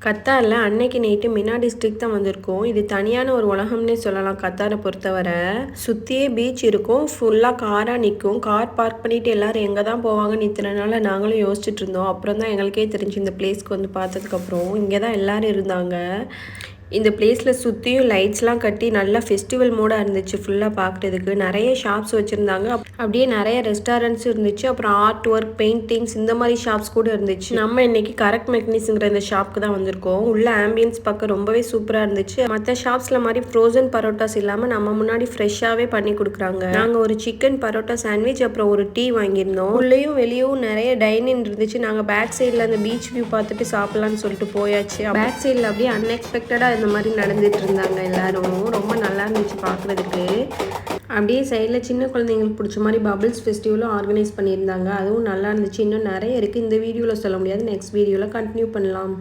கத்தாரில் அன்னைக்கு night Mina district தான் வந்திருக்கோம். இது தனியான ஒரு உலகம்னே சொல்லலாம். கத்தாரை பொறுத்தவரை சுற்றியே பீச் இருக்கும், ஃபுல்லாக காராக நிற்கும். கார் பார்க் பண்ணிவிட்டு எல்லோரும் எங்கே தான் போவாங்கன்னு இத்தனை நாள் நாங்களும் யோசிச்சுட்டு இருந்தோம். அப்புறம் தான் எங்களுக்கே தெரிஞ்சு இந்த பிளேஸ்க்கு வந்து பார்த்ததுக்கப்புறம் இங்கே தான் எல்லோரும் இருந்தாங்க. இந்த பிளேஸில் சுற்றியும் லைட்ஸ்லாம் கட்டி நல்லா ஃபெஸ்டிவல் மூடாக இருந்துச்சு. ஃபுல்லாக பார்க்குறதுக்கு நிறைய ஷாப்ஸ் வச்சுருந்தாங்க. அப்படியே நிறைய ரெஸ்டாரண்ட்ஸ் இருந்துச்சு. அப்புறம் ஆர்ட் ஒர்க், பெயிண்டிங்ஸ் இந்த மாதிரி ஷாப்ஸ் கூட இருந்துச்சு. நம்ம இன்னைக்கு கரெக்ட் மெக்னிஸுங்கிற இந்த ஷாப்புக்கு தான் வந்திருக்கோம். உள்ள ஆம்பியன்ஸ் பார்க்க ரொம்பவே சூப்பராக இருந்துச்சு. மற்ற ஷாப்ஸில் மாதிரி ஃப்ரோசன் பரோட்டாஸ் இல்லாமல் நம்ம முன்னாடி ஃப்ரெஷ்ஷாகவே பண்ணி கொடுக்குறாங்க. நாங்கள் ஒரு சிக்கன் பரோட்டா சாண்ட்விச் அப்புறம் ஒரு டீ வாங்கியிருந்தோம். உள்ளேயும் வெளியும் நிறைய டைனிங் இருந்துச்சு. நாங்கள் பேக் சைடில் அந்த பீச் வியூ பார்த்துட்டு சாப்பிட்லான்னு சொல்லிட்டு போயாச்சு. பேக் சைடில் அப்படியே அன்எக்ஸ்பெக்டடாக இந்த மாதிரி நடந்துட்டு இருந்தாங்க எல்லாரும். ரொம்ப நல்லா இருந்துச்சு பார்க்குறதுக்கு. அப்படியே சைடில் சின்ன குழந்தைங்களுக்கு பிடிச்ச மாதிரி பபிள்ஸ் ஃபெஸ்டிவலும் ஆர்கனைஸ் பண்ணியிருந்தாங்க. அதுவும் நல்லா இருந்துச்சு. இன்னும் நிறைய இருக்குது, இந்த வீடியோவில் சொல்ல முடியாது. நெக்ஸ்ட் வீடியோவில் கண்டினியூ பண்ணலாம்.